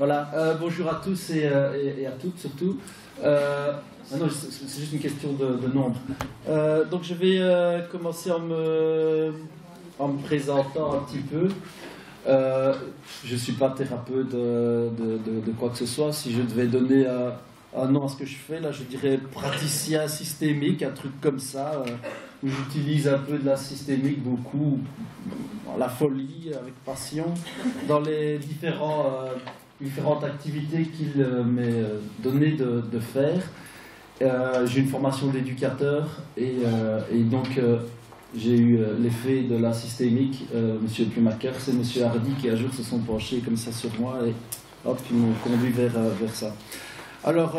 Voilà, bonjour à tous et à toutes surtout. Non, c'est juste une question de nombre. Donc je vais commencer en me présentant un petit peu. Je ne suis pas thérapeute de quoi que ce soit. Si je devais donner un nom à ce que je fais, là je dirais praticien systémique, un truc comme ça, où j'utilise un peu de la systémique, beaucoup, la folie, avec passion, dans les différentes activités qu'il m'est donné de faire. J'ai une formation d'éducateur et donc j'ai eu l'effet de la systémique. Monsieur Plumacher, c'est Monsieur Hardy qui un jour se sont penchés comme ça sur moi et hop, ils m'ont conduit vers ça. Alors,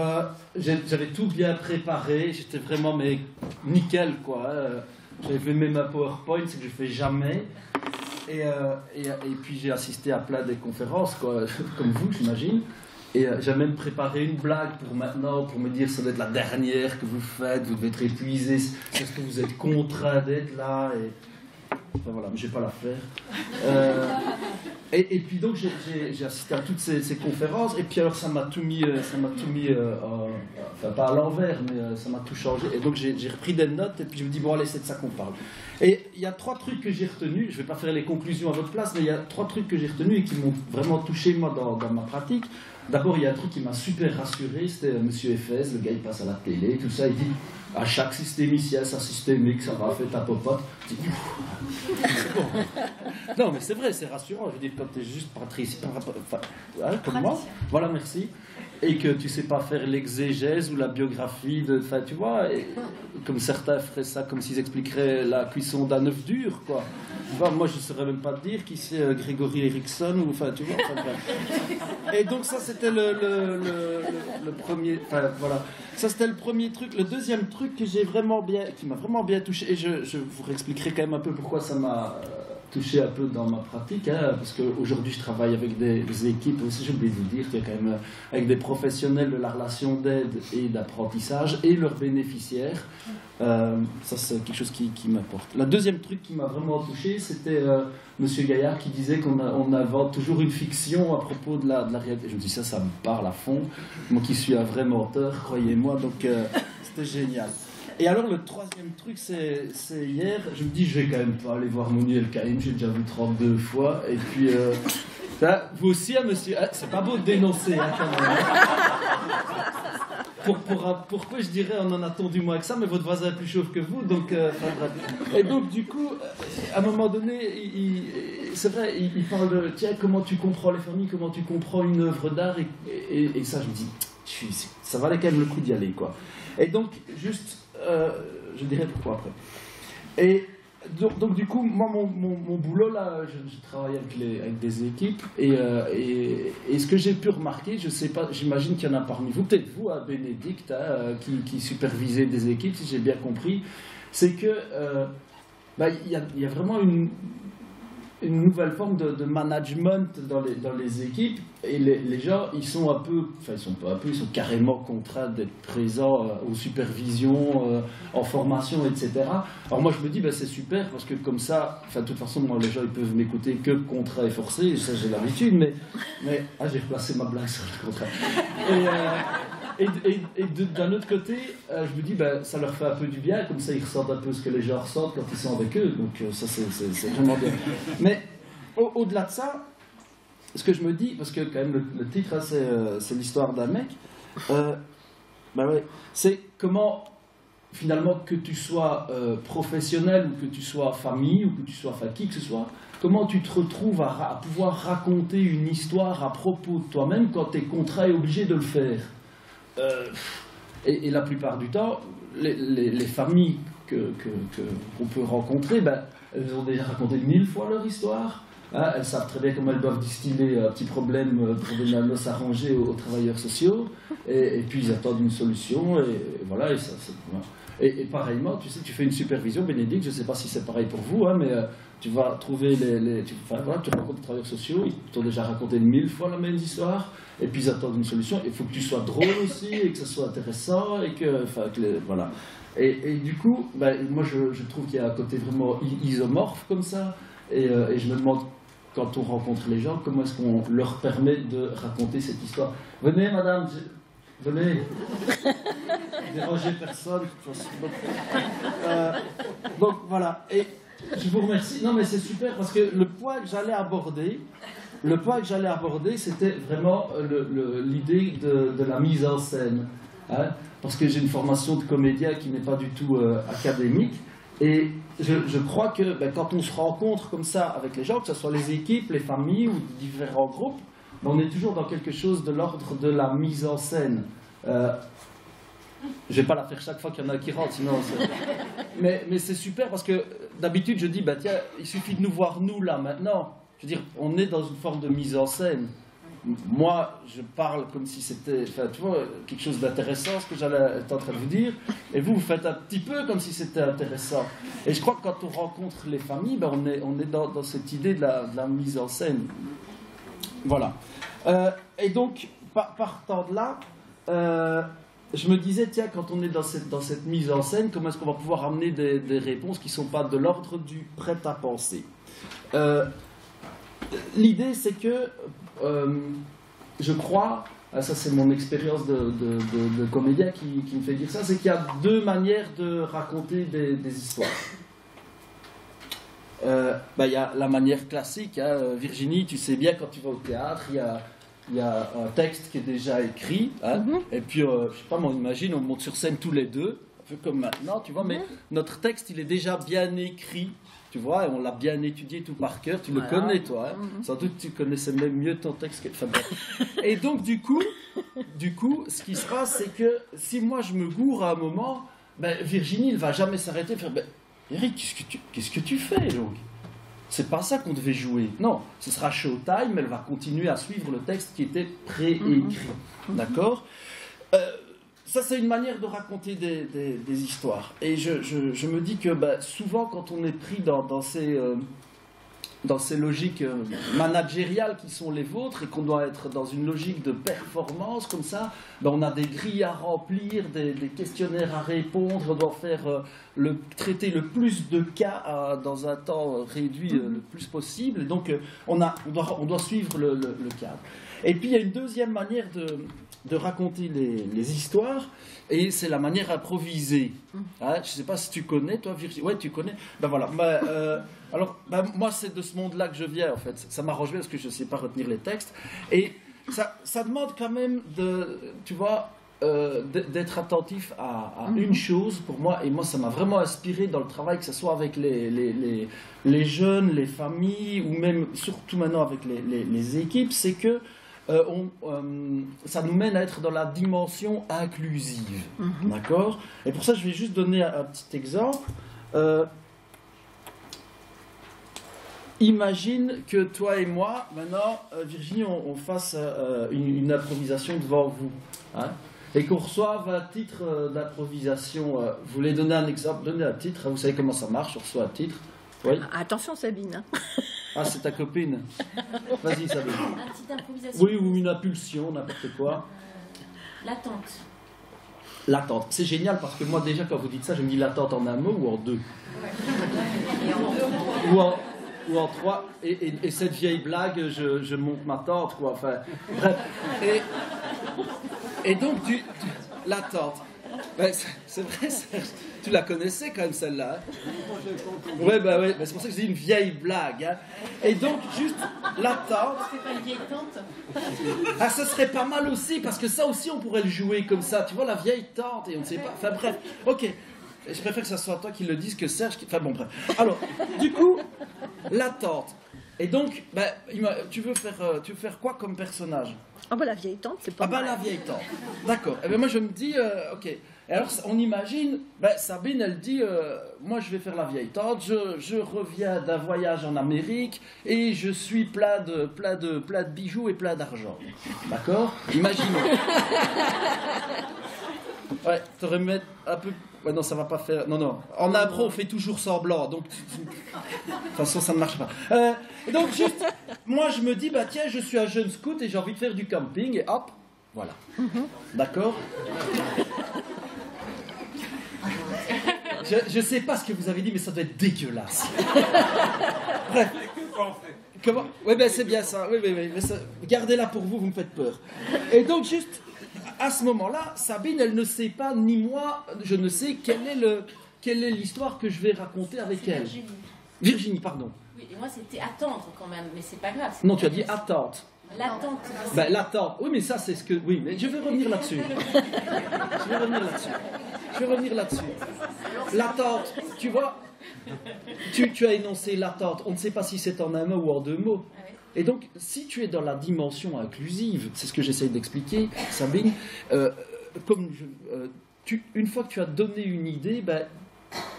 j'avais tout bien préparé, j'étais vraiment mais nickel quoi. J'avais fait même ma PowerPoint, ce que je fais jamais. Et puis j'ai assisté à plein de conférences, quoi, comme vous, j'imagine. Et j'ai même préparé une blague pour maintenant, pour me dire ça doit être la dernière que vous faites, vous devez être épuisé, c'est ce que vous êtes contraint d'être là. Enfin voilà, mais je ne vais pas la faire. Et puis donc j'ai assisté à toutes ces conférences, et puis alors ça m'a tout mis, enfin pas à l'envers, mais ça m'a tout changé. Et donc j'ai repris des notes, et puis je me dis, bon allez, c'est de ça qu'on parle. Et il y a 3 trucs que j'ai retenus, je ne vais pas faire les conclusions à votre place, mais il y a 3 trucs que j'ai retenus et qui m'ont vraiment touché moi dans ma pratique. D'abord, il y a un truc qui m'a super rassuré, c'était Monsieur Eiffès, le gars il passe à la télé, tout ça, il dit à chaque systémicien, sa systémique, ça va, fait ta popote. Je dis, bon. Non, mais c'est vrai, c'est rassurant. Je veux dire, quand tu es juste patricien, comme moi, voilà, merci, et que tu sais pas faire l'exégèse ou la biographie, enfin, tu vois, comme certains feraient ça, comme s'ils expliqueraient la cuisson d'un œuf dur, quoi. Enfin, moi, je ne saurais même pas te dire qui c'est Grégory Erickson, ou enfin, tu vois. Enfin, et donc ça, c'était le premier. Enfin, voilà. Ça, c'était le premier truc. Le deuxième truc que qui m'a vraiment bien touché, et je vous réexpliquerai quand même un peu pourquoi ça m'a touché un peu dans ma pratique, hein, parce qu'aujourd'hui je travaille avec des équipes, aussi j'ai oublié de vous dire, qu'il y a quand même avec des professionnels de la relation d'aide et d'apprentissage et leurs bénéficiaires. Ça c'est quelque chose qui m'apporte. Le deuxième truc qui m'a vraiment touché, c'était Monsieur Gaillard qui disait qu'on invente toujours une fiction à propos de la réalité. Je me dis ça me parle à fond. Moi qui suis un vrai menteur, croyez-moi, donc c'était génial. Et alors le troisième truc, c'est hier, je me dis je vais quand même pas aller voir Mouni El Kaïm, j'ai déjà vu 32 fois, et puis vous aussi, hein, monsieur, c'est pas beau de dénoncer, hein, quand même. Pourquoi je dirais on en a attendu moins que ça, mais votre voisin est plus chauve que vous, donc et donc du coup, à un moment donné, c'est vrai, il parle de tiens, comment tu comprends les familles, comment tu comprends une œuvre d'art, et ça je me dis, ça valait quand même le coup d'y aller, quoi. Et donc, juste, je dirais pourquoi après. Et donc du coup, moi, mon boulot, là, je travaille avec des équipes, et ce que j'ai pu remarquer, je sais pas, j'imagine qu'il y en a parmi vous, peut-être vous, hein, Bénédicte, hein, qui supervisez des équipes, si j'ai bien compris, c'est que y a vraiment une nouvelle forme de management dans les équipes, et les gens, ils sont un peu, enfin ils sont pas un peu, ils sont carrément contraints d'être présents aux supervisions, en formation, etc. Alors moi je me dis, c'est super, parce que comme ça, enfin de toute façon, moi les gens ils peuvent m'écouter que contrat et forcé, et ça j'ai l'habitude, mais j'ai replacé ma blague sur le contrat. Et d'un autre côté, je me dis, ça leur fait un peu du bien, comme ça ils ressentent un peu ce que les gens ressentent quand ils sont avec eux, donc ça c'est vraiment bien. Mais au-delà de ça, ce que je me dis, parce que quand même le titre, hein, c'est l'histoire d'un mec, ouais, c'est comment finalement que tu sois professionnel, ou que tu sois famille, ou que tu sois qui que ce soit, comment tu te retrouves à pouvoir raconter une histoire à propos de toi-même quand tu es contraint et obligé de le faire. Et la plupart du temps, les familles qu'on peut rencontrer, elles ont déjà raconté 1000 fois leur histoire. Hein, elles savent très bien comment elles doivent distiller un petit problème pour donner un os arrangé aux travailleurs sociaux. Et puis ils attendent une solution. Et voilà. Et pareillement, tu sais, tu fais une supervision, Bénédicte, je ne sais pas si c'est pareil pour vous, hein, mais tu vas trouver tu rencontres des travailleurs sociaux, ils t'ont déjà raconté 1000 fois la même histoire. Et puis ils attendent une solution. Il faut que tu sois drôle aussi, et que ça soit intéressant, et voilà. Et du coup, moi je trouve qu'il y a un côté vraiment isomorphe comme ça, et je me demande quand on rencontre les gens, comment est-ce qu'on leur permet de raconter cette histoire. Venez, madame, venez. Dérangez personne. Donc voilà. Et je vous remercie. Non, mais c'est super parce que le point que j'allais aborder, c'était vraiment l'idée de la mise en scène. Hein, parce que j'ai une formation de comédien qui n'est pas du tout académique. Et je crois que quand on se rencontre comme ça avec les gens, que ce soit les équipes, les familles ou différents groupes, on est toujours dans quelque chose de l'ordre de la mise en scène. Je ne vais pas la faire chaque fois qu'il y en a qui rentrent, sinon... Mais c'est super parce que d'habitude je dis, tiens, il suffit de nous voir nous là maintenant. Je veux dire, on est dans une forme de mise en scène. Moi, je parle comme si c'était, tu vois, quelque chose d'intéressant, ce que j'allais être en train de vous dire, et vous faites un petit peu comme si c'était intéressant. Et je crois que quand on rencontre les familles, on est dans cette idée de la mise en scène. Voilà. Et donc, partant de là, je me disais, tiens, quand on est dans cette mise en scène, comment est-ce qu'on va pouvoir amener des réponses qui ne sont pas de l'ordre du prêt-à-penser. L'idée, c'est que, je crois, ça c'est mon expérience de comédien qui me fait dire ça, c'est qu'il y a deux manières de raconter des histoires. Il y a la manière classique, hein, Virginie, tu sais bien, quand tu vas au théâtre, il y a un texte qui est déjà écrit, hein, et puis, je sais pas, on imagine, on monte sur scène tous les deux, un peu comme maintenant, tu vois, mais notre texte, il est déjà bien écrit. Tu vois, on l'a bien étudié tout par cœur, tu le connais toi, hein. Sans doute tu connaissais même mieux ton texte que... Enfin, et donc du coup, ce qui se passe, c'est que si moi je me gourre à un moment, Virginie ne va jamais s'arrêter et faire Eric, qu'est-ce que tu fais donc? C'est pas ça qu'on devait jouer. Non, ce sera showtime, elle va continuer à suivre le texte qui était préécrit. D'accord? Ça, c'est une manière de raconter des histoires. Et je me dis que souvent, quand on est pris dans ces logiques managériales qui sont les vôtres et qu'on doit être dans une logique de performance comme ça, on a des grilles à remplir, des questionnaires à répondre, on doit traiter le plus de cas dans un temps réduit le plus possible. Et donc, on doit suivre le cadre. Et puis, il y a une deuxième manière de raconter les histoires, et c'est la manière improvisée. Hein, je ne sais pas si tu connais, toi, Virginie. Ouais, tu connais. Voilà. Alors, moi, c'est de ce monde-là que je viens, en fait. Ça m'arrange bien parce que je ne sais pas retenir les textes. Et ça demande quand même tu vois, d'être attentif à une chose pour moi. Et moi, ça m'a vraiment inspiré dans le travail, que ce soit avec les jeunes, les familles, ou même, surtout maintenant, avec les équipes, c'est que ça nous mène à être dans la dimension inclusive. D'accord? Et pour ça, je vais juste donner un petit exemple. Imagine que toi et moi, maintenant, Virginie, on fasse une improvisation devant vous. Hein, et qu'on reçoive un titre d'improvisation. Vous voulez donner un exemple? Donnez un titre. Vous savez comment ça marche, on reçoit un titre. Oui. Attention, Sabine. Ah, c'est ta copine. Vas-y, Sabine. Un petit improvisation. Oui, ou une impulsion, n'importe quoi. L'attente. L'attente. C'est génial parce que moi, déjà, quand vous dites ça, je me dis l'attente en un mot ou en deux. Ou en trois. Et cette vieille blague, je monte ma tante, quoi. Enfin, bref. Et donc, l'attente. C'est vrai, Serge. Tu la connaissais quand même, celle-là. Hein? Ouais, c'est pour ça que je dis une vieille blague. Hein. Et donc, juste l'attente. C'est pas une vieille tante? Ah, ce serait pas mal aussi, parce que ça aussi, on pourrait le jouer comme ça. Tu vois, la vieille tante, et on ne sait pas. Enfin, bref. Ok. Je préfère que ce soit toi qui le dise que Serge qui... Enfin, bon, bref. Alors, du coup, l'attente. Et donc, tu veux faire quoi comme personnage? Ah la vieille tante, c'est pas mal. La vieille tante. D'accord. Et moi, je me dis, ok. Et alors, on imagine, Sabine, elle dit, moi, je vais faire la vieille tante, je reviens d'un voyage en Amérique et je suis plein de bijoux et plein d'argent. D'accord? Imaginons. Ouais, t'aurais mis un peu... Ouais, non, ça va pas faire... Non. En impro, on fait toujours semblant, donc... De toute façon, ça ne marche pas. Donc, juste, moi, je me dis, tiens, je suis un jeune scout et j'ai envie de faire du camping, et hop, voilà. D'accord? Je sais pas ce que vous avez dit, mais ça doit être dégueulasse. Bref. Comment? Oui, ben c'est bien ça. Oui, mais ça, gardez-la pour vous, vous me faites peur. Et donc, juste à ce moment-là, Sabine, elle ne sait pas, ni moi, je ne sais quelle est l'histoire que je vais raconter avec elle. Virginie. Virginie, pardon. Oui, et moi c'était attendre quand même, mais c'est pas grave. Non, tu as dit attente. L'attente. Ben, l'attente. Oui, mais ça, c'est ce que... Oui, mais je vais revenir là-dessus. Je vais revenir là-dessus. L'attente, tu vois, tu as énoncé l'attente. On ne sait pas si c'est en un mot ou en deux mots. Ah oui. Et donc, si tu es dans la dimension inclusive, c'est ce que j'essaye d'expliquer, Sabine, une fois que tu as donné une idée, ben,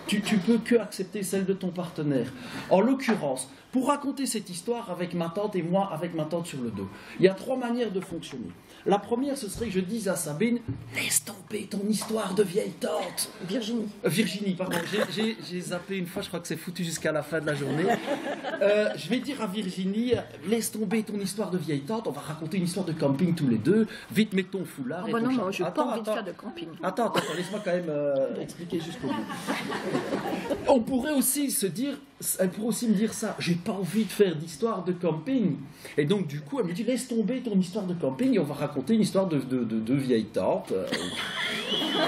tu peux que accepter celle de ton partenaire. En l'occurrence, pour raconter cette histoire avec ma tante et moi avec ma tante sur le dos, il y a 3 manières de fonctionner. La première, ce serait que je dise à Sabine, laisse tomber ton histoire de vieille tante. Virginie. Virginie, pardon, j'ai zappé une fois, je crois que c'est foutu jusqu'à la fin de la journée. Je vais dire à Virginie, laisse tomber ton histoire de vieille tante, on va raconter une histoire de camping tous les deux, vite mets ton foulard. Oh bah non, moi je n'ai pas envie de faire de camping. Attends, laisse-moi quand même expliquer jusqu'au bout. On pourrait aussi se dire, elle pourrait aussi me dire ça, j'ai pas envie de faire d'histoire de camping. Et donc du coup, elle me dit, laisse tomber ton histoire de camping et on va raconter une histoire de vieille tante.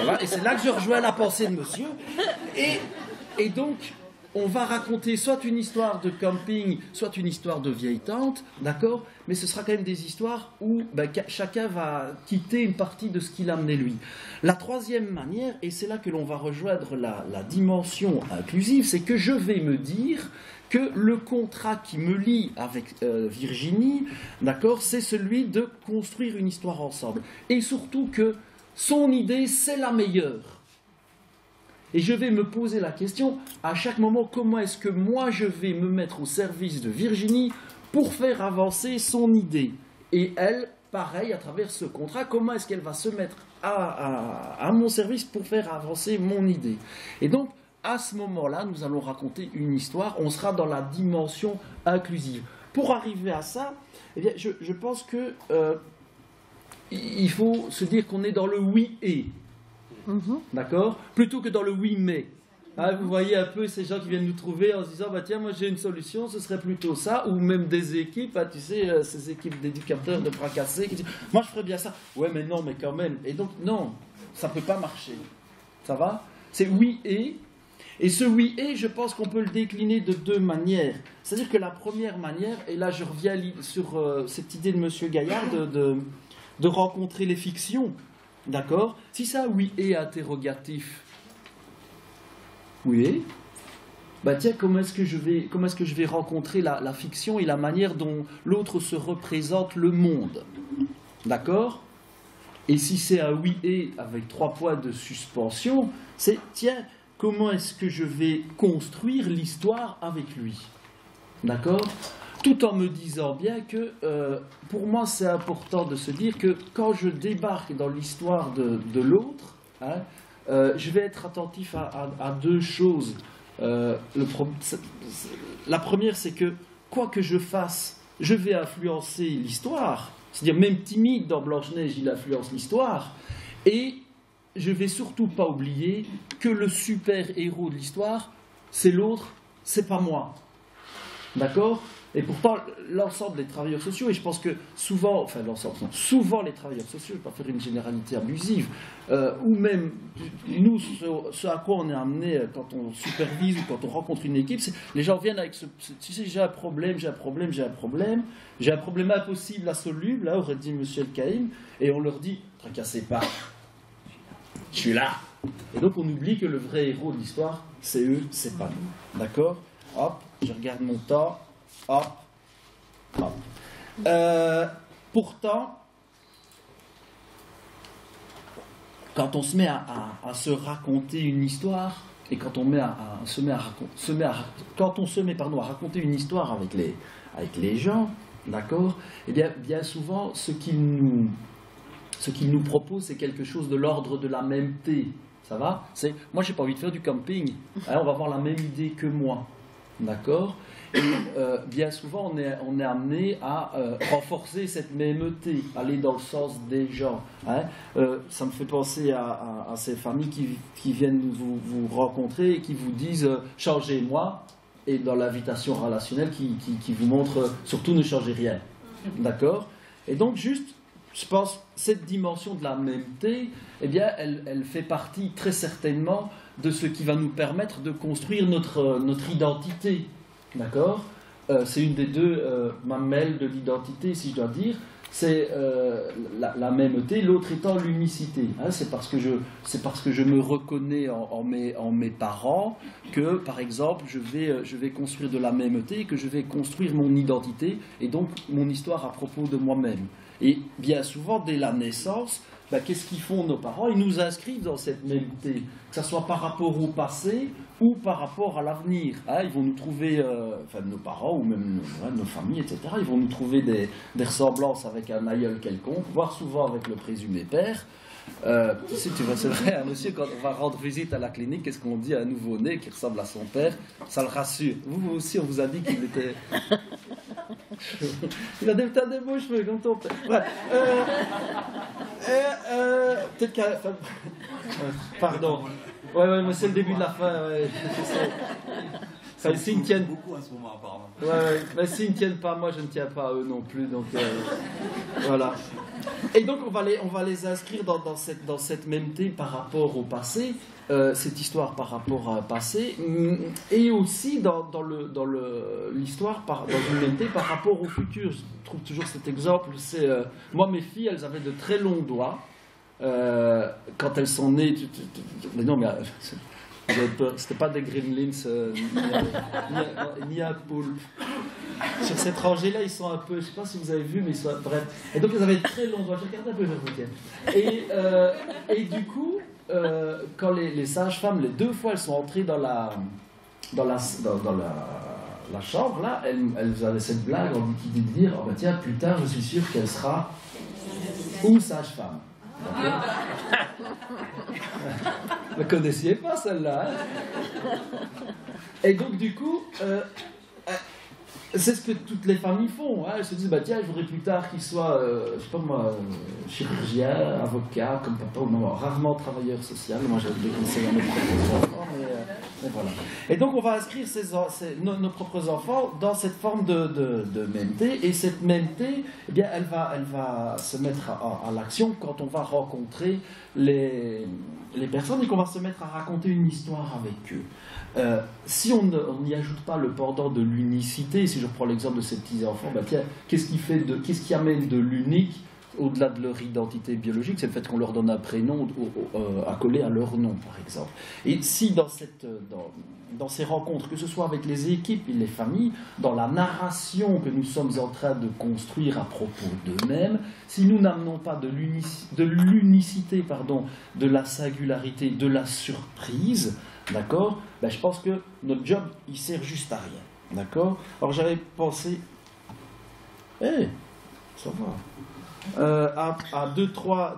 Voilà. Et c'est là que je rejoins la pensée de monsieur. Et donc, on va raconter soit une histoire de camping, soit une histoire de vieille tante, d'accord? Mais ce sera quand même des histoires où chacun va quitter une partie de ce qu'il a amené lui. La troisième manière, et c'est là que l'on va rejoindre la dimension inclusive, c'est que je vais me dire que le contrat qui me lie avec Virginie, d'accord, c'est celui de construire une histoire ensemble. Et surtout que son idée, c'est la meilleure. Et je vais me poser la question, à chaque moment, comment est-ce que moi je vais me mettre au service de Virginie pour faire avancer son idée? Et elle, pareil, à travers ce contrat, comment est-ce qu'elle va se mettre à mon service pour faire avancer mon idée? Et donc, à ce moment-là, nous allons raconter une histoire, on sera dans la dimension inclusive. Pour arriver à ça, eh bien, je pense que il faut se dire qu'on est dans le oui et. D'accord? Plutôt que dans le oui mais. Hein, vous voyez un peu ces gens qui viennent nous trouver en se disant bah tiens, moi j'ai une solution, ce serait plutôt ça, ou même des équipes, hein, tu sais, ces équipes d'éducateurs de bras cassés qui disent moi je ferais bien ça. Ouais, mais non, mais quand même. Et donc, non, ça ne peut pas marcher. Ça va? C'est oui et. Et ce oui et, je pense qu'on peut le décliner de 2 manières. C'est-à-dire que la première manière, et là je reviens sur cette idée de M. Gaillard de rencontrer les fictions. D'accord? Si ça, oui et interrogatif, oui, bah tiens, comment est-ce que je vais rencontrer la fiction et la manière dont l'autre se représente le monde? D'accord? Et si c'est un oui et avec 3 points de suspension, c'est tiens, comment est-ce que je vais construire l'histoire avec lui? D'accord? Tout en me disant bien que, pour moi, c'est important de se dire que quand je débarque dans l'histoire de l'autre, hein, je vais être attentif à 2 choses. La première, c'est que, quoi que je fasse, je vais influencer l'histoire. C'est-à-dire, même timide dans Blanche-Neige, il influence l'histoire. Et je ne vais surtout pas oublier que le super-héros de l'histoire, c'est l'autre, c'est pas moi. D'accord? Et pourtant, l'ensemble des travailleurs sociaux, et je pense que souvent les travailleurs sociaux, je ne vais pas faire une généralité abusive, ou même nous, ce à quoi on est amené quand on supervise ou quand on rencontre une équipe, c'est les gens viennent avec tu sais, j'ai un problème impossible, insoluble, là, aurait dit M. El Kaïm, et on leur dit, tracassez pas, je suis là. Et donc on oublie que le vrai héros de l'histoire, c'est eux, c'est pas nous. D'accord? Hop, je regarde mon temps. Hop, hop. Pourtant, quand on se met à se raconter une histoire, et quand on se met à raconter une histoire avec les gens, d'accord, eh bien souvent, ce qu'ils nous proposent, c'est quelque chose de l'ordre de la mêmeté. Ça va? Moi, j'ai pas envie de faire du camping. Hein, on va avoir la même idée que moi. D'accord? Et bien souvent, on est amené à renforcer cette mêmeté, aller dans le sens des gens. Hein. Ça me fait penser à ces familles qui viennent vous rencontrer et qui vous disent « changez-moi ». et dans l'invitation relationnelle qui vous montre surtout ne changez rien. D'accord? Et donc juste, je pense, cette dimension de la mêmeté, eh bien, elle fait partie très certainement de ce qui va nous permettre de construire notre identité. D'accord? C'est une des deux mamelles de l'identité, si je dois dire. C'est la mêmeté, l'autre étant l'unicité. Hein, c'est parce que je me reconnais en mes parents que, par exemple, je vais construire de la mêmeté et que je vais construire mon identité et donc mon histoire à propos de moi-même. Et bien souvent, dès la naissance, qu'est-ce qu'ils font nos parents? Ils nous inscrivent dans cette mêmeté, que ce soit par rapport au passé ou par rapport à l'avenir. Hein, ils vont nous trouver, nos parents ou même nos familles, etc., ils vont nous trouver des ressemblances avec un aïeul quelconque, voire souvent avec le présumé père. C'est vrai, un monsieur, quand on va rendre visite à la clinique, qu'est-ce qu'on dit à un nouveau-né qui ressemble à son père? Ça le rassure. Vous aussi, on vous a dit qu'il était... Il a des beaux cheveux, comme ton père. Ouais. Peut-être qu'à... pardon. Ouais, mais c'est le début de la fin. Ouais. Ça, s'ils ne tiennent beaucoup à ce moment, apparemment. Ouais, mais s'ils ne tiennent pas, moi je ne tiens pas à eux non plus. Donc voilà. Et donc on va les inscrire dans cette mêmeté par rapport au passé, cette histoire par rapport au passé, et aussi dans l'histoire dans une mêmeté par rapport au futur. Je trouve toujours cet exemple. C'est moi, mes filles, elles avaient de très longs doigts. Quand elles sont nées, mais non, mais c'était pas des gremlins ni un poulpe. Sur cette rangée-là, ils sont un peu, je sais pas si vous avez vu, mais ils sont bref. Et donc ils avaient très longs doigts. Je regarde un peu, et du coup, quand les sages-femmes, les 2 fois, elles sont entrées dans la chambre, là, elles avaient cette blague qui dit de dire, oh, tiens, plus tard, je suis sûr qu'elle sera ou sage-femme. Vous ne connaissiez pas celle-là, hein? Et donc du coup c'est ce que toutes les familles font, hein. Elles se disent tiens, je voudrais plus tard qu'il soit je sais pas moi, chirurgien, avocat comme papa, ou non, rarement travailleur social. Moi j'ai des conseils à mes propres enfants, mais voilà. Et donc on va inscrire nos propres enfants dans cette forme de mêmeté, et cette mêmeté, eh bien, elle va se mettre à l'action quand on va rencontrer les personnes et qu'on va se mettre à raconter une histoire avec eux. Si on n'y ajoute pas le pendant de l'unicité, si je reprends l'exemple de ces petits enfants, tiens, qu'est-ce qui amène de l'unique au-delà de leur identité biologique? C'est le fait qu'on leur donne un prénom accolé à leur nom, par exemple. Et si dans ces rencontres, que ce soit avec les équipes et les familles, dans la narration que nous sommes en train de construire à propos d'eux-mêmes, si nous n'amenons pas de l'unicité, de la singularité, de la surprise, d'accord, je pense que notre job, il sert juste à rien. D'accord? Alors j'avais pensé... ça va. À deux, trois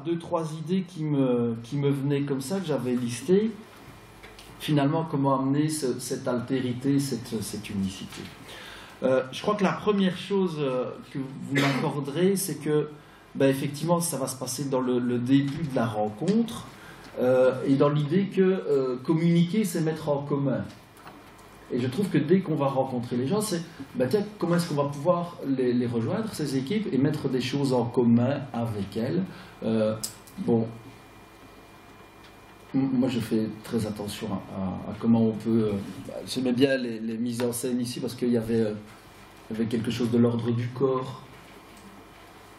idées qui me venaient comme ça, que j'avais listées. Finalement, comment amener cette altérité, cette unicité. Je crois que la première chose que vous m'accorderez, c'est que, effectivement, ça va se passer dans le début de la rencontre, et dans l'idée que communiquer, c'est mettre en commun. Et je trouve que dès qu'on va rencontrer les gens, c'est tiens, comment est-ce qu'on va pouvoir les rejoindre, ces équipes, et mettre des choses en commun avec elles. Moi je fais très attention à comment on peut... J'aimais bien les mises en scène ici, parce qu'il y avait quelque chose de l'ordre du corps.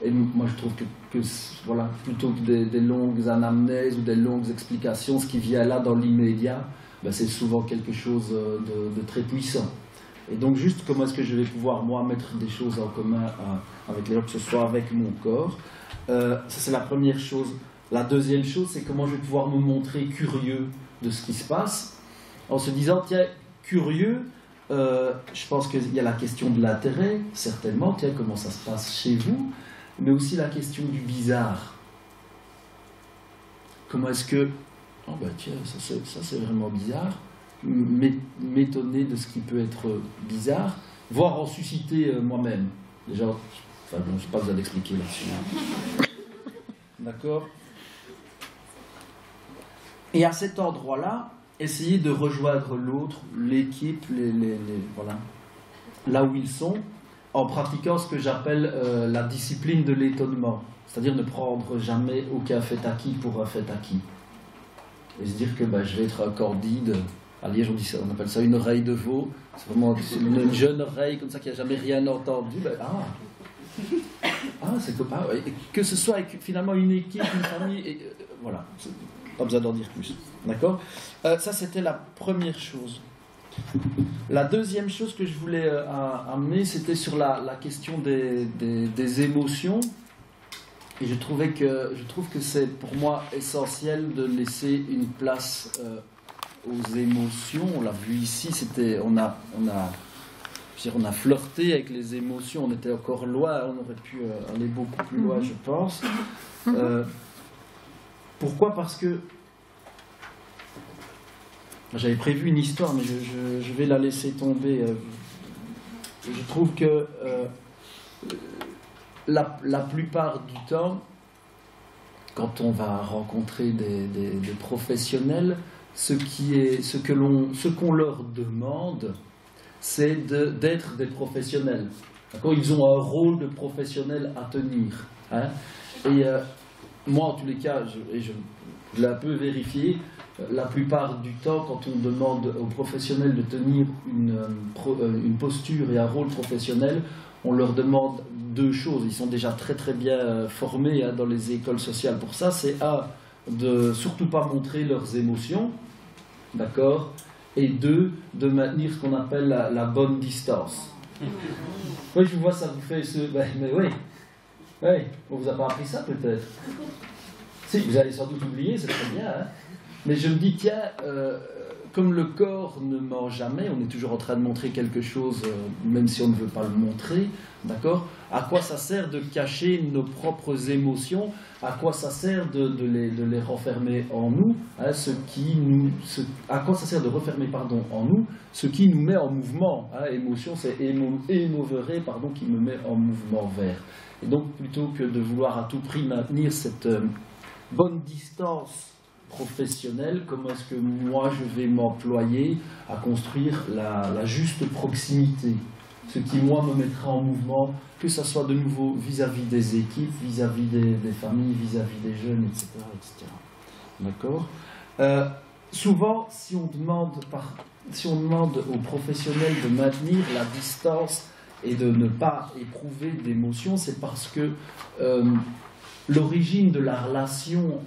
Et moi je trouve que voilà, plutôt que des longues anamnèses ou des longues explications, ce qui vient là dans l'immédiat, c'est souvent quelque chose de très puissant. Et donc juste comment est-ce que je vais pouvoir moi mettre des choses en commun avec les gens, que ce soit avec mon corps. Ça c'est la première chose. La deuxième chose, c'est comment je vais pouvoir me montrer curieux de ce qui se passe, en se disant tiens, curieux, je pense qu'il y a la question de l'intérêt, certainement, tiens, comment ça se passe chez vous, mais aussi la question du bizarre. Comment est-ce que, tiens, ça c'est vraiment bizarre, m'étonner de ce qui peut être bizarre, voire en susciter moi-même. Déjà, je n'ai pas besoin d'expliquer là-dessus. D'accord? Et à cet endroit-là, essayer de rejoindre l'autre, l'équipe, voilà, là où ils sont, en pratiquant ce que j'appelle la discipline de l'étonnement. C'est-à-dire ne prendre jamais aucun fait acquis pour un fait acquis. Et se dire que je vais être un cordide. À Liège, on appelle ça une oreille de veau. C'est vraiment une jeune oreille comme ça qui n'a jamais rien entendu. C'est copain. Que ce soit avec finalement une équipe, une famille, et, voilà. Pas besoin d'en dire plus. D'accord ? Ça, c'était la première chose. La deuxième chose que je voulais amener, c'était sur la question des émotions. Et je trouve que c'est pour moi essentiel de laisser une place aux émotions. On l'a vu ici, on a flirté avec les émotions, on était encore loin, on aurait pu aller beaucoup plus loin, je pense. Pourquoi ? Parce que j'avais prévu une histoire, mais je vais la laisser tomber. Je trouve que la plupart du temps, quand on va rencontrer des professionnels, ce qu'on leur demande, c'est d'être des professionnels. D'accord ? Ils ont un rôle de professionnel à tenir. Hein ? Et moi, en tous les cas, je l'ai un peu vérifié, la plupart du temps, quand on demande aux professionnels de tenir une posture et un rôle professionnel, on leur demande deux choses. Ils sont déjà très très bien formés dans les écoles sociales pour ça. C'est de surtout pas montrer leurs émotions, d'accord, et deux, de maintenir ce qu'on appelle la bonne distance. Oui, je vois ça vous fait mais oui, on vous a pas appris ça peut-être. Si, vous allez sans doute oublier, c'est très bien, hein. Mais je me dis, tiens, comme le corps ne ment jamais, on est toujours en train de montrer quelque chose, même si on ne veut pas le montrer, d'accord ? À quoi ça sert de cacher nos propres émotions ? À quoi ça sert de les renfermer en nous, hein, à quoi ça sert de refermer en nous ce qui nous met en mouvement, hein, émotion, c'est émovere, qui me met en mouvement vers. Et donc, plutôt que de vouloir à tout prix maintenir cette bonne distance professionnelle, comment est-ce que moi je vais m'employer à construire la juste proximité, ce qui moi me mettra en mouvement, que ce soit de nouveau vis-à-vis des équipes, vis-à-vis des familles, vis-à-vis des jeunes, etc. etc. D'accord ? Souvent, si on demande aux professionnels de maintenir la distance et de ne pas éprouver d'émotion, c'est parce que l'origine de la relation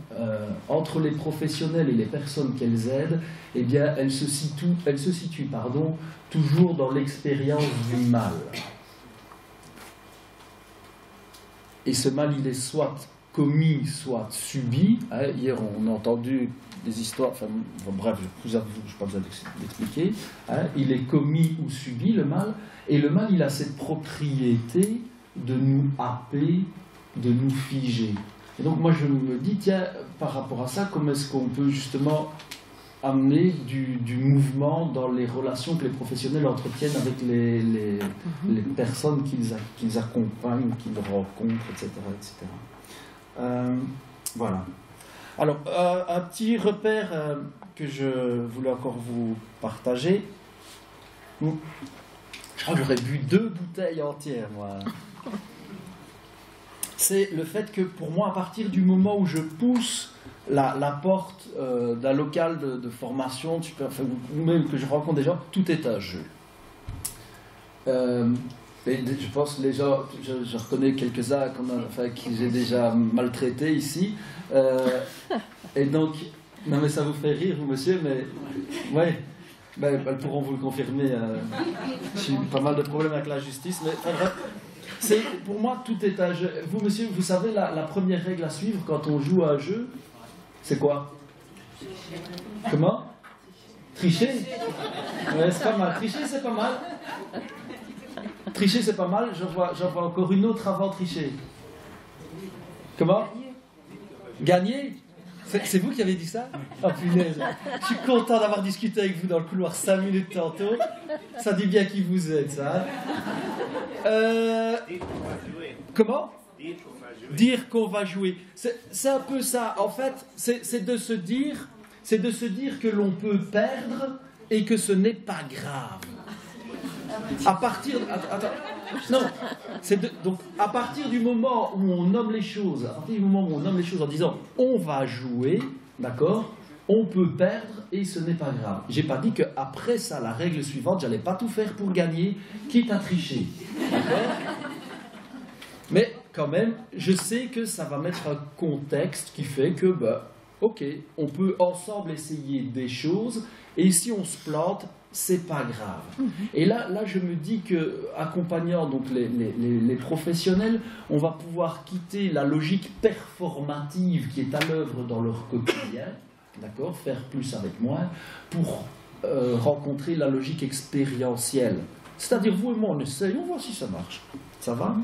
entre les professionnels et les personnes qu'elles aident, eh bien, elle se situe, toujours dans l'expérience du mal. Et ce mal, il est soit commis, soit subi. Hein, hier, on a entendu des histoires, bref, je n'ai pas besoin d'expliquer. Hein, il est commis ou subi, le mal. Et le mal, il a cette propriété de nous happer, de nous figer. Et donc moi je me dis, tiens, par rapport à ça, comment est-ce qu'on peut justement amener du mouvement dans les relations que les professionnels entretiennent avec les personnes qu'ils accompagnent, qu'ils rencontrent, etc. etc. Voilà. Alors, un petit repère que je voulais encore vous partager. Je crois que j'aurais bu 2 bouteilles entières, moi. C'est le fait que pour moi, à partir du moment où je pousse la porte d'un local de formation, ou même que je rencontre des gens, tout est un jeu. Et je pense que les gens, je reconnais quelques-uns qui j'ai déjà maltraités ici. Et donc, non mais ça vous fait rire, vous monsieur, mais ouais, elles pourront vous le confirmer. J'ai eu pas mal de problèmes avec la justice, mais bref. Pour moi, tout est un jeu. Vous, monsieur, vous savez, la première règle à suivre quand on joue à un jeu, c'est quoi ? Comment ? Tricher ? Ouais, c'est pas mal. Tricher, c'est pas mal. Tricher, c'est pas mal. J'en vois encore une autre avant tricher. Comment ? Gagner ? C'est vous qui avez dit ça ? Oh punaise. Je suis content d'avoir discuté avec vous dans le couloir 5 minutes tantôt. Ça dit bien qui vous êtes, ça. Comment ? Dire qu'on va jouer. C'est un peu ça. En fait, c'est de se dire, c'est de se dire que l'on peut perdre et que ce n'est pas grave. À partir... Attends. Non, donc à partir du moment où on nomme les choses, en disant on va jouer, d'accord, on peut perdre et ce n'est pas grave. J'ai pas dit qu'après ça, la règle suivante, j'allais pas tout faire pour gagner, quitte à tricher. D'accord ? Mais quand même, je sais que ça va mettre un contexte qui fait que, ok, on peut ensemble essayer des choses et si on se plante, c'est pas grave. Et là, je me dis que, accompagnant donc les professionnels, on va pouvoir quitter la logique performative qui est à l'œuvre dans leur quotidien, d'accord, faire plus avec moins, pour rencontrer la logique expérientielle. C'est-à-dire, vous et moi, on essaye, on voit si ça marche. Ça va ?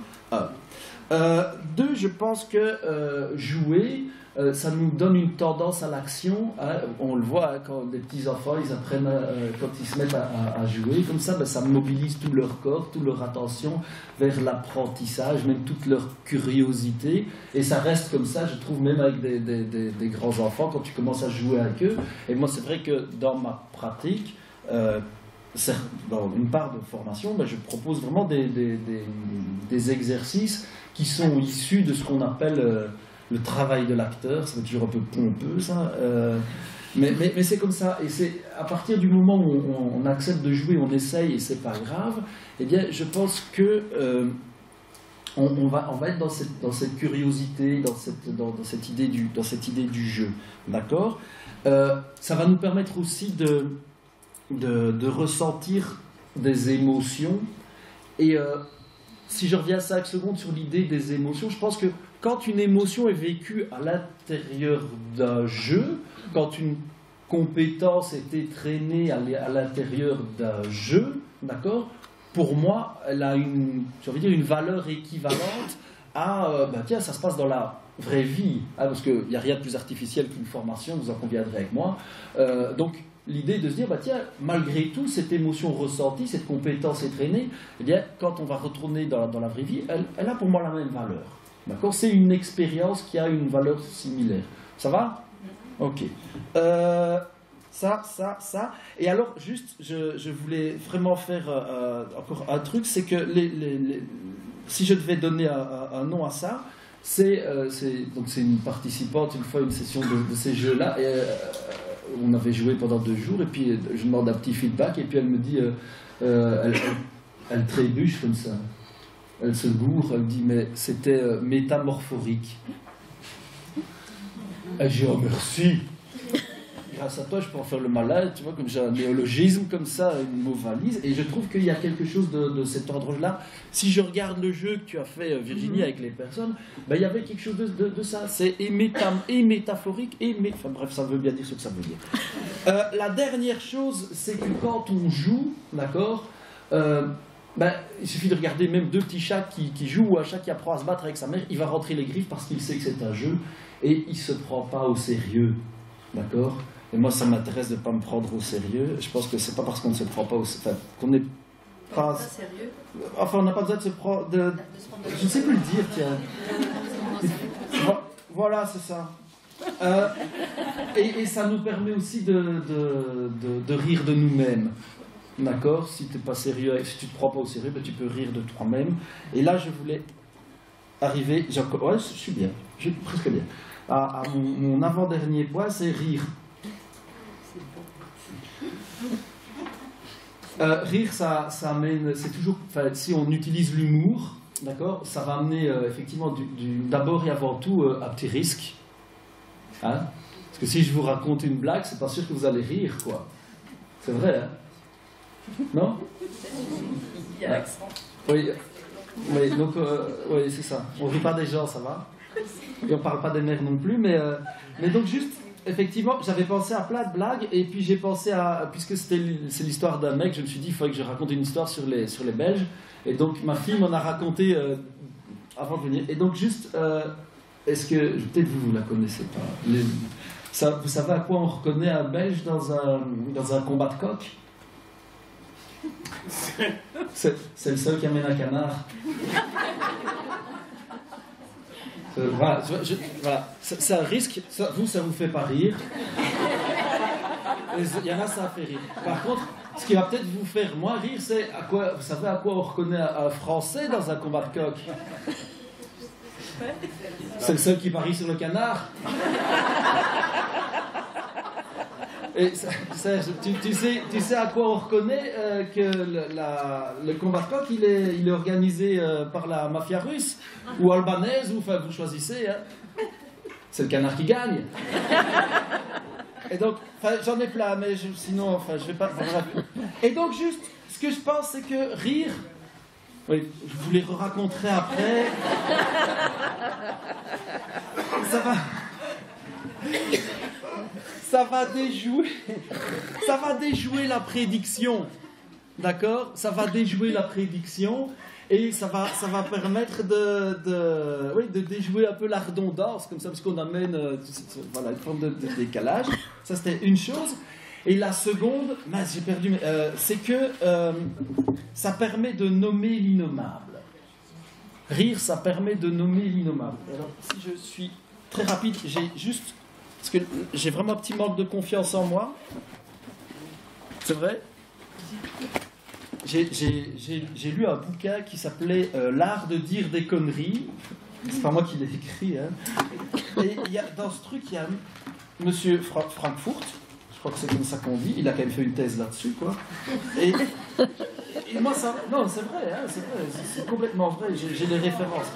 2, je pense que jouer, ça nous donne une tendance à l'action. Hein, on le voit hein, quand des petits enfants, ils apprennent, quand ils se mettent à jouer, comme ça, ça mobilise tout leur corps, toute leur attention vers l'apprentissage, même toute leur curiosité. Et ça reste comme ça, je trouve, même avec des grands enfants, quand tu commences à jouer avec eux. Et moi, c'est vrai que dans ma pratique, dans une part de formation, je propose vraiment des exercices qui sont issus de ce qu'on appelle le travail de l'acteur. Ça va être toujours un peu pompeux, ça. Mais c'est comme ça. Et c'est à partir du moment où on accepte de jouer, on essaye et c'est pas grave, eh bien, je pense que on va être dans cette curiosité, dans cette idée du jeu. D'accord ? Ça va nous permettre aussi de ressentir des émotions. Et si je reviens 5 secondes sur l'idée des émotions, je pense que quand une émotion est vécue à l'intérieur d'un jeu, quand une compétence est entraînée à l'intérieur d'un jeu, d'accord, pour moi, elle a une valeur équivalente à, tiens, ça se passe dans la vraie vie, hein, parce qu'il n'y a rien de plus artificiel qu'une formation, vous en conviendrez avec moi. Donc, l'idée de se dire, tiens, malgré tout, cette émotion ressentie, cette compétence entraînée, eh bien, quand on va retourner dans la vraie vie, elle a pour moi la même valeur. D'accord ? C'est une expérience qui a une valeur similaire. Ça va ? Ok. Ça. Et alors, juste, je voulais vraiment faire encore un truc, c'est que si je devais donner un nom à ça, c'est une participante, une fois, une session de ces jeux-là, et on avait joué pendant 2 jours, et puis je demande un petit feedback, et puis elle me dit, elle trébuche comme ça. Elle se gourre, elle dit, mais c'était métamorphorique. Et j'ai dit, oh merci. Grâce à toi, je peux en faire le malin, tu vois, comme j'ai un néologisme comme ça, une mot valise, et je trouve qu'il y a quelque chose de cet ordre-là. Si je regarde le jeu que tu as fait, Virginie, avec les personnes, il y avait quelque chose de ça. C'est et métaphorique, enfin bref, ça veut bien dire ce que ça veut dire. La dernière chose, c'est que quand on joue, d'accord, il suffit de regarder même 2 petits chats qui jouent, ou un chat qui apprend à se battre avec sa mère, il va rentrer les griffes parce qu'il sait que c'est un jeu, et il ne se prend pas au sérieux, d'accord ? Et moi, ça m'intéresse de ne pas me prendre au sérieux. Je pense que c'est pas parce qu'on ne se prend pas au sérieux, qu'on n'est pas sérieux. Enfin, on n'a pas besoin de se prendre... Je ne sais plus le dire, tiens. Voilà, c'est ça. Et ça nous permet aussi de rire de nous-mêmes. D'accord ? Si tu n'es pas sérieux, si tu ne te prends pas au sérieux, tu peux rire de toi-même. Et là, je voulais arriver... Ouais, je suis bien. Je suis presque bien. À mon avant-dernier point, c'est rire. Rire, ça amène, c'est toujours, si on utilise l'humour, d'accord, ça va amener effectivement d'abord et avant tout un petit risque. Hein, parce que si je vous raconte une blague, c'est pas sûr que vous allez rire, quoi. C'est vrai, hein? Non? Il y a l'accent. Oui, donc, oui, c'est ça. On rit pas des gens, ça va? Et on parle pas des mères non plus, mais donc juste... Effectivement, j'avais pensé à plein de blagues, et puis j'ai pensé à, puisque c'est l'histoire d'un mec, je me suis dit, il faudrait que je raconte une histoire sur les Belges, et donc ma fille m'en a raconté avant de venir. Et donc juste, est-ce que, peut-être vous la connaissez pas, vous savez à quoi on reconnaît un Belge dans un combat de coq? C'est le seul qui amène un canard. Voilà, c'est un risque, ça vous fait pas rire. Il y en a, ça fait rire. Par contre, ce qui va peut-être vous faire moins rire, c'est à quoi, vous savez à quoi on reconnaît un Français dans un combat de coq? C'est le seul qui parie sur le canard. Et tu sais à quoi on reconnaît que le combat de coq, il est organisé par la mafia russe ou albanaise, ou enfin vous choisissez. Hein. C'est le canard qui gagne. Et donc, j'en ai plein, mais sinon, enfin, je vais pas. Et donc, juste, ce que je pense, c'est que rire. Oui, je vous les raconterai après. Ça va déjouer la prédiction. D'accord? Ça va déjouer la prédiction. Et ça va permettre de déjouer un peu la redondance, comme ça, parce qu'on amène voilà, une forme de décalage. Ça, c'était une chose. Et la seconde, j'ai perdu, c'est que ça permet de nommer l'innommable. Rire, ça permet de nommer l'innommable. Alors, si je suis très rapide, parce que j'ai vraiment un petit manque de confiance en moi. C'est vrai? J'ai lu un bouquin qui s'appelait L'art de dire des conneries. C'est pas moi qui l'ai écrit. Hein. Et dans ce truc, il y a monsieur Frankfurt, je crois que c'est comme ça qu'on dit, il a quand même fait une thèse là-dessus, quoi. Et moi, ça. Non, c'est vrai, hein, c'est complètement vrai, j'ai les références.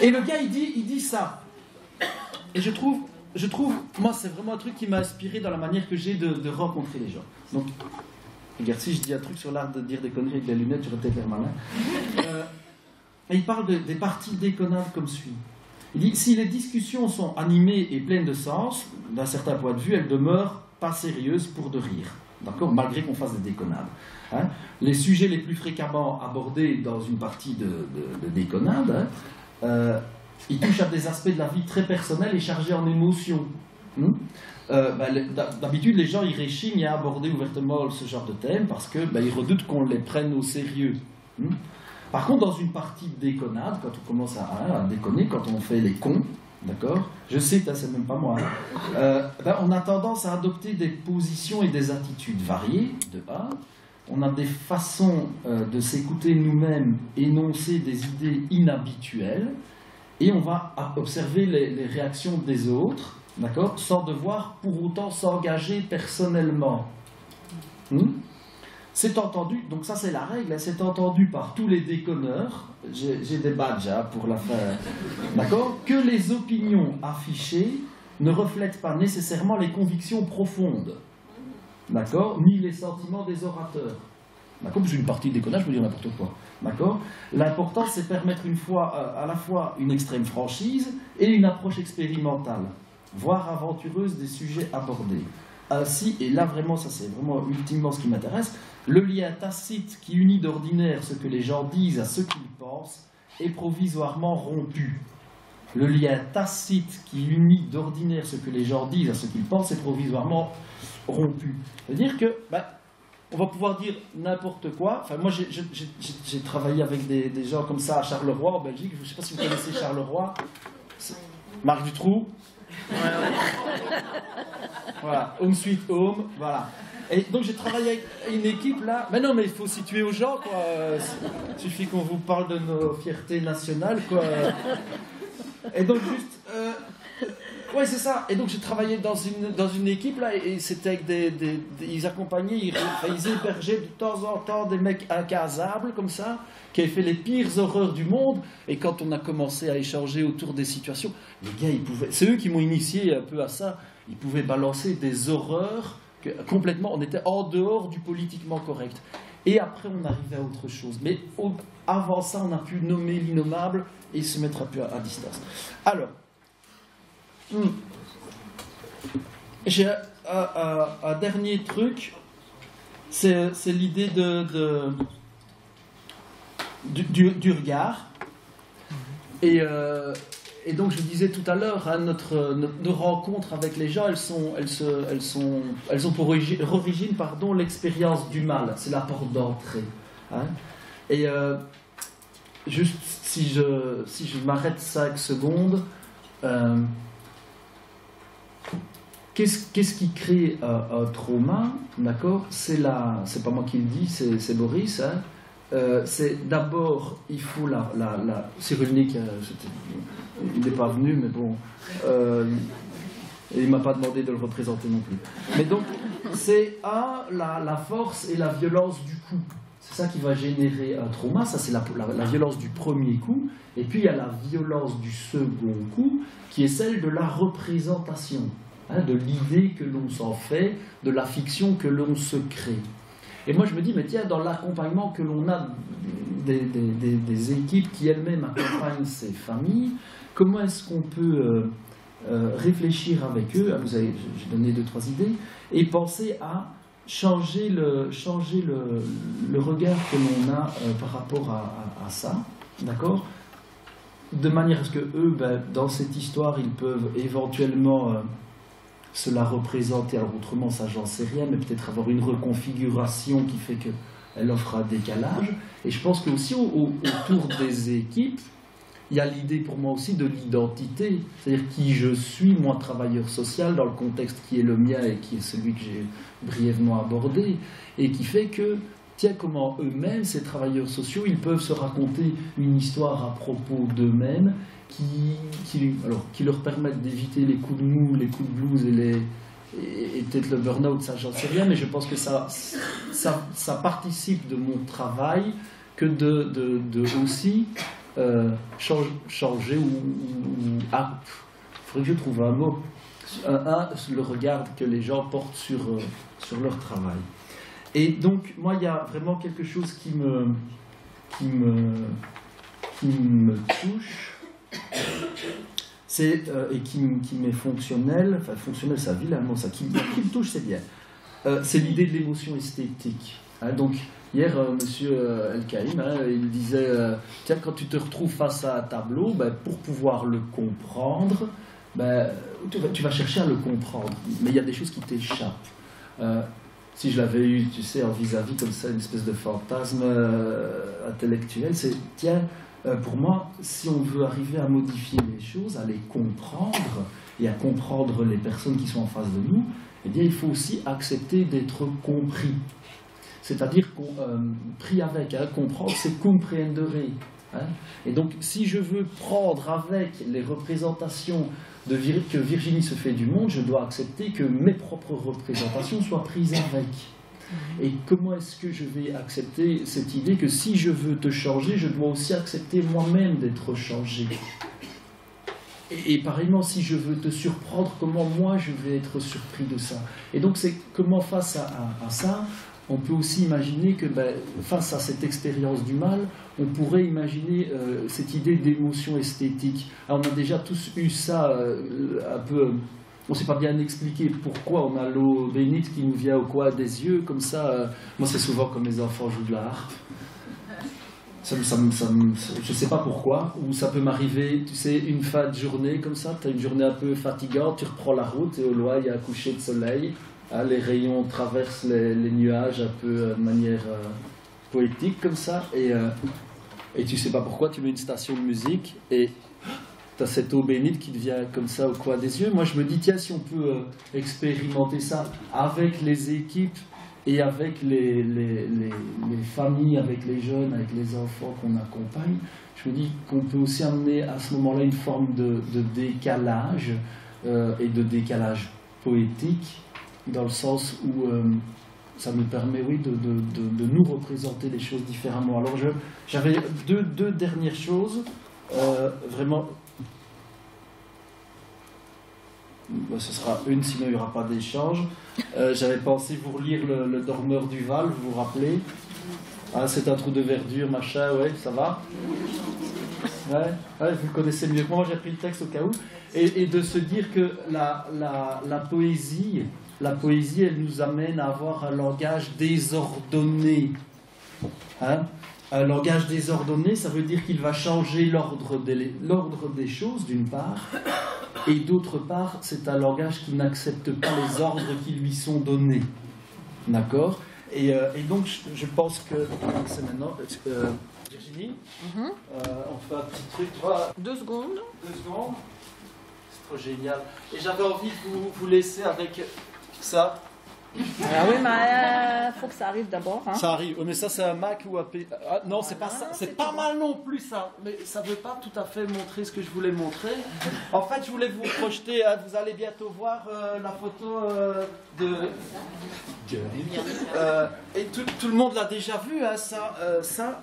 Et le gars, il dit ça. Et je trouve, moi, c'est vraiment un truc qui m'a inspiré dans la manière que j'ai de rencontrer les gens. Donc, regarde, si je dis un truc sur l'art de dire des conneries avec des lunettes, j'aurais peut-être l'air malin. Et il parle des parties déconnades comme suit. Il dit, si les discussions sont animées et pleines de sens, d'un certain point de vue, elles demeurent pas sérieuses pour de rire. D'accord? Malgré qu'on fasse des déconnades. Hein? Les sujets les plus fréquemment abordés dans une partie de déconnade, ils touchent à des aspects de la vie très personnels et chargés en émotions. D'habitude, les gens ils réchignent à aborder ouvertement ce genre de thème parce que ils redoutent qu'on les prenne au sérieux. Par contre, dans une partie de déconnade, quand on commence à déconner, quand on fait les cons, d'accord, je cite, c'est même pas moi, on a tendance à adopter des positions et des attitudes variées, de un. On a des façons de s'écouter nous-mêmes, énoncer des idées inhabituelles, et on va observer les réactions des autres, d'accord, sans devoir pour autant s'engager personnellement. C'est entendu, donc ça c'est la règle, c'est entendu par tous les déconneurs, j'ai des badges pour la faire, d'accord, que les opinions affichées ne reflètent pas nécessairement les convictions profondes, d'accord, ni les sentiments des orateurs. D'accord, parce qu'une partie de déconnage, je peux dire n'importe quoi. D'accord. L'important, c'est permettre à la fois une extrême franchise et une approche expérimentale, voire aventureuse des sujets abordés. Ainsi, et là vraiment, ça c'est vraiment ultimement ce qui m'intéresse, le lien tacite qui unit d'ordinaire ce que les gens disent à ce qu'ils pensent est provisoirement rompu. Le lien tacite qui unit d'ordinaire ce que les gens disent à ce qu'ils pensent est provisoirement rompu. C'est-à-dire que, on va pouvoir dire n'importe quoi. Enfin, moi, j'ai travaillé avec des gens comme ça à Charleroi, en Belgique. Je ne sais pas si vous connaissez Charleroi. Marc Dutroux. Voilà, Home Sweet Home, voilà. Et donc j'ai travaillé avec une équipe là. Mais non, mais il faut situer aux gens, quoi. Il suffit qu'on vous parle de nos fiertés nationales, quoi. Et donc juste, ouais, c'est ça. Et donc j'ai travaillé dans une équipe là, et c'était avec ils accompagnaient, ils hébergeaient de temps en temps des mecs incasables comme ça, qui avaient fait les pires horreurs du monde. Et quand on a commencé à échanger autour des situations, les gars, c'est eux qui m'ont initié un peu à ça. Ils pouvaient balancer des horreurs complètement. On était en dehors du politiquement correct. Et après, on arrivait à autre chose. Mais avant ça, on a pu nommer l'innommable et se mettre un peu à distance. Alors. J'ai un dernier truc, c'est l'idée du regard. Et donc je disais tout à l'heure, hein, nos rencontres avec les gens, elles ont pour origine l'expérience du mal, c'est la porte d'entrée. Hein. Et juste si je m'arrête 5 secondes. qu'est-ce qui crée un trauma, d'accord? C'est pas moi qui le dis, c'est Boris. Hein. C'est d'abord, il faut Cyrulnik, il n'est pas venu, mais bon, et il ne m'a pas demandé de le représenter non plus. Mais donc, c'est la force et la violence du coup. C'est ça qui va générer un trauma, ça c'est la violence du premier coup, et puis il y a la violence du second coup, qui est celle de la représentation, hein, de l'idée que l'on s'en fait, de la fiction que l'on se crée. Et moi je me dis, mais tiens, dans l'accompagnement que l'on a des équipes qui elles-mêmes accompagnent ces familles, comment est-ce qu'on peut réfléchir avec eux, j'ai donné 2-3 idées, et penser à changer le regard que l'on a par rapport à ça, d'accord? De manière à ce que eux, dans cette histoire, ils peuvent éventuellement se la représenter. Alors autrement, ça j'en sais rien, mais peut-être avoir une reconfiguration qui fait qu'elle offre un décalage. Et je pense que aussi autour des équipes, il y a l'idée pour moi aussi de l'identité, c'est-à-dire qui je suis, moi travailleur social, dans le contexte qui est le mien et qui est celui que j'ai brièvement abordé, et qui fait que, tiens, comment eux-mêmes, ces travailleurs sociaux, ils peuvent se raconter une histoire à propos d'eux-mêmes qui leur permettent d'éviter les coups de mou, les coups de blues et peut-être le burn-out, ça j'en sais rien, mais je pense que ça participe de mon travail que de aussi changer il faudrait que je trouve un mot, le regard que les gens portent sur leur travail. Et donc moi il y a vraiment quelque chose qui me touche, c'est et qui m'est fonctionnel, enfin fonctionnel ça vilain, ça qui me touche c'est bien, c'est l'idée de l'émotion esthétique, hein, donc hier, monsieur El-Kaïm, hein, il disait, tiens, quand tu te retrouves face à un tableau, pour pouvoir le comprendre, tu vas chercher à le comprendre, mais il y a des choses qui t'échappent. Si je l'avais eu, tu sais, en vis-à-vis comme ça, une espèce de fantasme intellectuel, c'est, tiens, pour moi, si on veut arriver à modifier les choses, à les comprendre, et à comprendre les personnes qui sont en face de nous, eh bien, il faut aussi accepter d'être compris. C'est-à-dire pris avec, hein, comprendre, c'est comprendere. Hein. Et donc, si je veux prendre avec les représentations que Virginie se fait du monde, je dois accepter que mes propres représentations soient prises avec. Et comment est-ce que je vais accepter cette idée que si je veux te changer, je dois aussi accepter moi-même d'être changé. Et pareillement, si je veux te surprendre, comment moi je vais être surpris de ça. Et donc, c'est comment face à ça, on peut aussi imaginer que face à cette expérience du mal, on pourrait imaginer cette idée d'émotion esthétique. Alors, on a déjà tous eu ça un peu... On ne s'est pas bien expliqué pourquoi on a l'eau bénite qui nous vient au coin des yeux, comme ça. Moi, c'est souvent comme les enfants jouent de la harpe. Je ne sais pas pourquoi, ou ça peut m'arriver, tu sais, une fin de journée comme ça, tu as une journée un peu fatigante, tu reprends la route et au loin, il y a un coucher de soleil. Hein, les rayons traversent les nuages un peu de manière poétique comme ça, et tu sais pas pourquoi, tu mets une station de musique et tu as cette eau bénite qui te vient comme ça au coin des yeux. Moi je me dis, tiens, si on peut expérimenter ça avec les équipes et avec les familles, avec les jeunes, avec les enfants qu'on accompagne, je me dis qu'on peut aussi amener à ce moment-là une forme de décalage et de décalage poétique, dans le sens où ça nous permet, oui, de nous représenter les choses différemment. Alors j'avais deux dernières choses, vraiment, ce sera une, sinon il n'y aura pas d'échange. J'avais pensé vous relire le Dormeur du Val, vous vous rappelez, hein, c'est un trou de verdure, machin, ouais, ça va, ouais, vous le connaissez mieux que moi, j'ai pris le texte au cas où, et de se dire que la poésie, elle nous amène à avoir un langage désordonné. Hein? Un langage désordonné, ça veut dire qu'il va changer l'ordre des choses, d'une part, et d'autre part, c'est un langage qui n'accepte pas les ordres qui lui sont donnés. D'accord ? Et donc, je pense que c'est maintenant... Virginie, on fait un petit truc. Voilà. 2 secondes. 2 secondes. trop génial. Et j'avais envie de vous laisser avec ça. Ah oui, mais faut que ça arrive d'abord. Hein. Ça arrive, mais ça c'est un Mac ou un P. Ah, non, c'est pas ça. C'est pas mal non plus ça. Mais ça veut pas tout à fait montrer ce que je voulais montrer. En fait, je voulais vous projeter. Vous allez bientôt voir la photo de. Et tout le monde l'a déjà vu, hein, ça.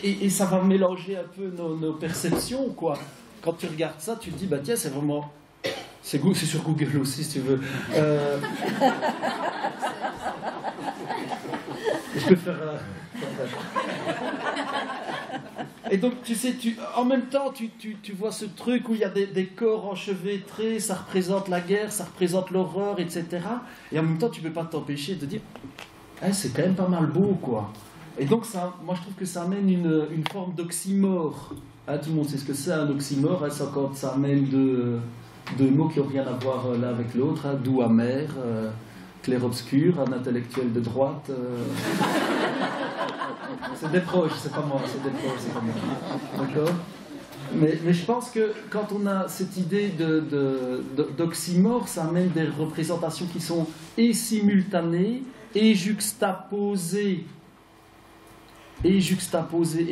Et ça va mélanger un peu nos perceptions, quoi. Quand tu regardes ça, tu te dis, bah tiens, c'est vraiment. C'est sur Google aussi, si tu veux. Je peux faire. Et donc, tu sais, en même temps, tu vois ce truc où il y a des corps enchevêtrés, ça représente la guerre, ça représente l'horreur, etc. Et en même temps, tu ne peux pas t'empêcher de te dire, c'est quand même pas mal beau, quoi. Et donc, ça, moi, je trouve que ça amène une forme d'oxymore. Hein, tout le monde sait ce que c'est, un oxymore. Hein, c'est quand ça amène deux mots qui n'ont rien à voir l'un avec l'autre, hein, doux, amer, clair-obscur, un intellectuel de droite. C'est des proches, c'est pas moi, c'est des proches, c'est pas moi. D'accord ? Mais je pense que quand on a cette idée d'oxymore, ça amène des représentations qui sont et simultanées et juxtaposées. Et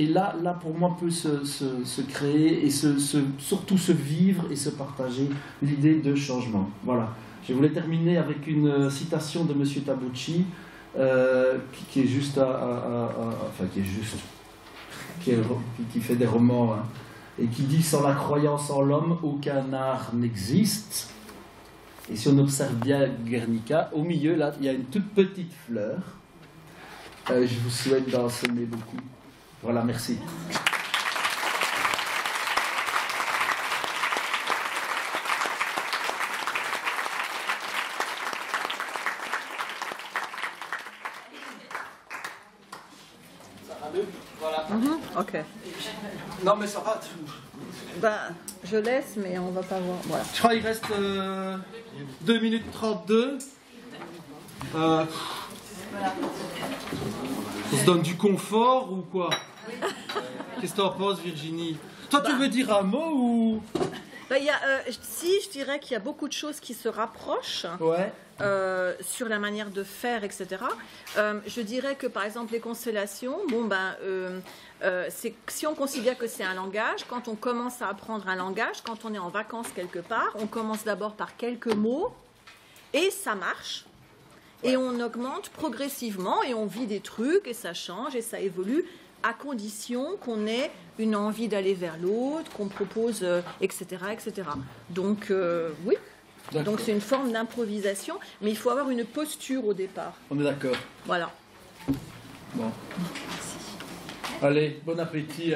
là pour moi, peut se créer et surtout se vivre et se partager l'idée de changement. Voilà. Je voulais terminer avec une citation de M. Tabucchi, qui est juste qui fait des romans, hein, et qui dit: sans la croyance en l'homme, aucun art n'existe. Et si on observe bien Guernica, au milieu, là, il y a une toute petite fleur. Je vous souhaite d'en semer beaucoup. Voilà, merci. Ça va mieux ? Voilà. Ok. Non, mais ça va. Ben, je laisse, mais on va pas voir. Voilà. Je crois qu'il reste 2 minutes 32. On se donne du confort ou quoi? Qu'est-ce que tu en penses, Virginie? Toi, tu veux dire un mot ou... Si, je dirais qu'il y a beaucoup de choses qui se rapprochent. Ouais. Sur la manière de faire, etc. Je dirais que, par exemple, les constellations, si on considère que c'est un langage, quand on commence à apprendre un langage, quand on est en vacances quelque part, on commence d'abord par quelques mots, et ça marche. Et on augmente progressivement, et on vit des trucs, et ça change, et ça évolue, à condition qu'on ait une envie d'aller vers l'autre, qu'on propose, etc., etc. Donc, oui. Donc c'est une forme d'improvisation, mais il faut avoir une posture au départ. On est d'accord. Voilà. Bon. Allez, bon appétit.